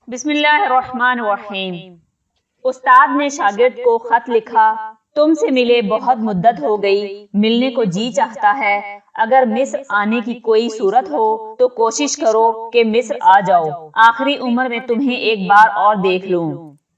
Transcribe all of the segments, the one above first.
بسم اللہ الرحمن الرحیم۔ استاد نے شاگرد کو خط لکھا، تم سے ملے بہت مدت ہو گئی، ملنے کو جی چاہتا ہے۔ اگر مصر آنے کی کوئی صورت ہو تو کوشش کرو کہ مصر آ جاؤ، آخری عمر میں تمہیں ایک بار اور دیکھ لوں۔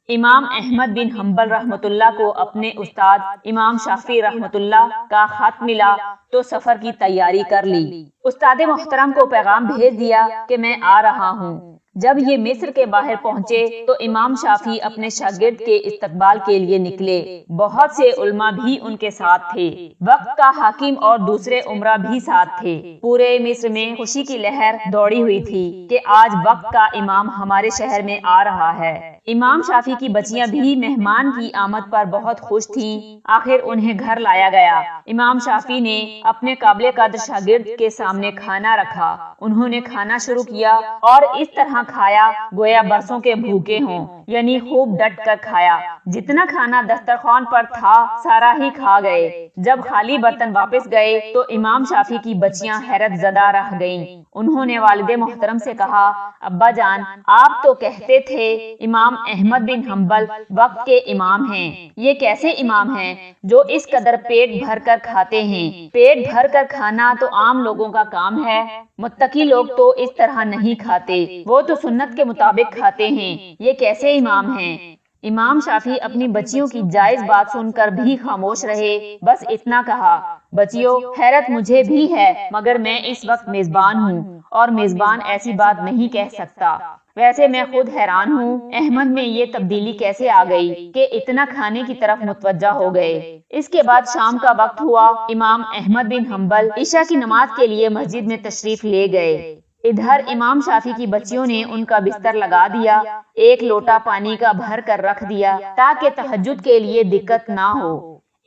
امام احمد بن حنبل رحمۃ اللہ کو اپنے استاد امام شافعی رحمۃ اللہ کا خط ملا تو سفر کی تیاری کر لی۔ استاد محترم کو پیغام بھیج دیا کہ میں آ رہا ہوں۔ جب یہ مصر کے باہر پہنچے تو امام شافعی اپنے شاگرد کے استقبال کے لیے نکلے۔ بہت سے علماء بھی ان کے ساتھ تھے، وقت کا حاکم اور دوسرے امراء بھی ساتھ تھے۔ پورے مصر میں خوشی کی لہر دوڑی ہوئی تھی کہ آج وقت کا امام ہمارے شہر میں آ رہا ہے۔ امام شافعی کی بچیاں بھی مہمان کی آمد پر بہت خوش تھیں۔ آخر انہیں گھر لایا گیا۔ امام شافعی نے اپنے قابل قدر شاگرد کے سامنے کھانا رکھا۔ انہوں نے کھانا شروع کیا اور اس طرح کھایا گویا برسوں کے بھوکے ہوں، یعنی خوب ڈٹ کر کھایا۔ جتنا کھانا دسترخوان پر تھا سارا ہی کھا گئے۔ جب خالی برتن واپس گئے تو امام شافعی کی بچیاں حیرت زدہ رہ گئیں۔ انہوں نے والد محترم سے کہا، ابا جان، آپ تو کہتے تھے امام احمد بن حنبل وقت کے امام ہیں، یہ کیسے امام ہیں جو اس قدر پیٹ بھر کر کھاتے ہیں؟ پیٹ بھر کر کھانا تو عام لوگوں کا کام ہے، متقی لوگ تو اس طرح نہیں کھاتے، وہ تو سنت کے مطابق کھاتے ہیں، یہ کیسے امام ہیں؟ امام شافعی اپنی بچیوں کی جائز بات سن کر بھی خاموش رہے، بس اتنا کہا، بچیوں، حیرت مجھے بھی ہے، مگر میں اس وقت میزبان ہوں اور میزبان ایسی بات نہیں کہہ سکتا۔ ویسے میں خود حیران ہوں، احمد میں یہ تبدیلی کیسے آ گئی کہ اتنا کھانے کی طرف متوجہ ہو گئے۔ اس کے بعد شام کا وقت ہوا۔ امام احمد بن حنبل عشاء کی نماز کے لیے مسجد میں تشریف لے گئے۔ ادھر امام شافعی کی بچیوں نے ان کا بستر لگا دیا، ایک لوٹا پانی کا بھر کر رکھ دیا تاکہ تہجد کے لیے دقت نہ ہو۔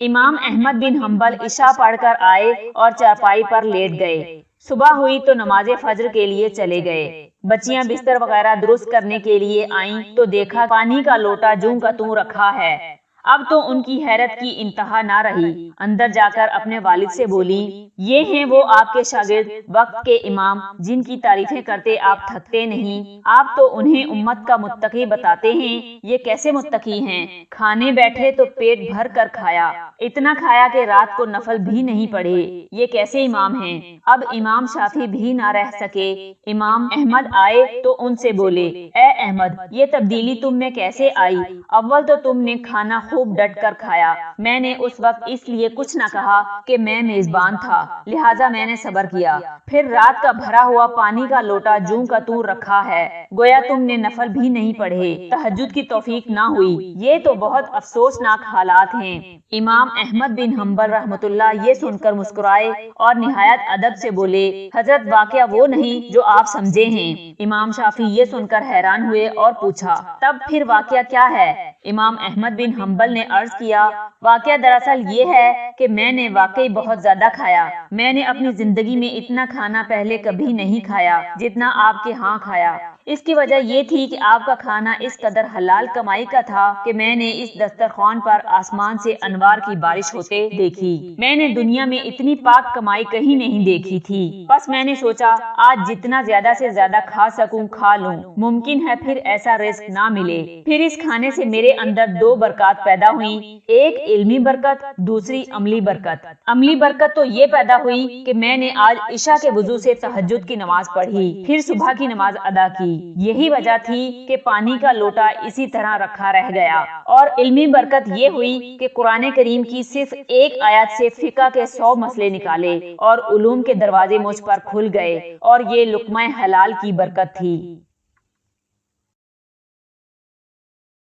امام احمد بن حنبل عشاء پڑھ کر آئے اور چارپائی پر لیٹ گئے۔ صبح ہوئی تو نماز فجر کے لیے چلے گئے۔ بچیاں بستر وغیرہ درست کرنے کے لیے آئیں تو دیکھا پانی کا لوٹا جوں کا توں رکھا ہے۔ اب تو ان کی حیرت کی انتہا نہ رہی۔ اندر جا کر اپنے والد سے بولی، یہ ہیں وہ آپ کے شاگرد وقت کے امام جن کی تعریفیں کرتے آپ تھکتے نہیں، آپ تو انہیں امت کا متقی بتاتے ہیں، یہ کیسے متقی ہیں؟ کھانے بیٹھے تو پیٹ بھر کر کھایا، اتنا کھایا کہ رات کو نفل بھی نہیں پڑھے، یہ کیسے امام ہیں؟ اب امام شافعی بھی نہ رہ سکے۔ امام احمد آئے تو ان سے بولے، اے احمد، یہ تبدیلی تم میں کیسے آئی؟ اول تو تم نے کھانا خوب ڈٹ کر کھایا، میں نے اس وقت اس لیے کچھ نہ کہا کہ میں میزبان تھا، لہٰذا میں نے صبر کیا۔ پھر رات کا بھرا ہوا پانی کا لوٹا جوں کا توں رکھا ہے، گویا تم نے نفل بھی نہیں پڑھے، تہجد کی توفیق نہ ہوئی، یہ تو بہت افسوسناک حالات ہیں۔ امام احمد بن حنبل رحمۃ اللہ یہ سن کر مسکرائے اور نہایت ادب سے بولے، حضرت واقعہ وہ نہیں جو آپ سمجھے ہیں۔ امام شافعی یہ سن کر حیران ہوئے اور پوچھا، تب پھر واقعہ کیا ہے؟ امام احمد بن حنبل نے عرض کیا، واقعہ دراصل یہ ہے کہ میں نے واقعی بہت زیادہ کھایا، میں نے اپنی زندگی میں اتنا کھانا پہلے کبھی نہیں کھایا جتنا آپ کے ہاں کھایا۔ اس کی وجہ یہ تھی کہ آپ کا کھانا اس قدر حلال کمائی کا تھا کہ میں نے اس دسترخوان پر آسمان سے انوار کی بارش ہوتے دیکھی۔ میں نے دنیا میں اتنی پاک کمائی کہیں نہیں دیکھی تھی، بس میں نے سوچا آج جتنا زیادہ سے زیادہ کھا سکوں کھا لوں، ممکن ہے پھر ایسا رزق نہ ملے۔ پھر اس کھانے سے میرے اندر دو برکات پیدا ہوئیں، ایک علمی برکت، دوسری عملی برکت۔ عملی برکت تو یہ پیدا ہوئی کہ میں نے آج عشاء کے وضو سے تہجد کی نماز پڑھی، پھر صبح کی نماز ادا کی، یہی وجہ تھی کہ پانی کا لوٹا اسی طرح رکھا رہ گیا۔ اور علمی برکت یہ ہوئی کہ قرآن کریم کی صرف ایک آیت سے فقہ کے 100 مسئلے نکالے اور علوم کے دروازے مجھ پر کھل گئے، اور یہ لقمہ حلال کی برکت تھی۔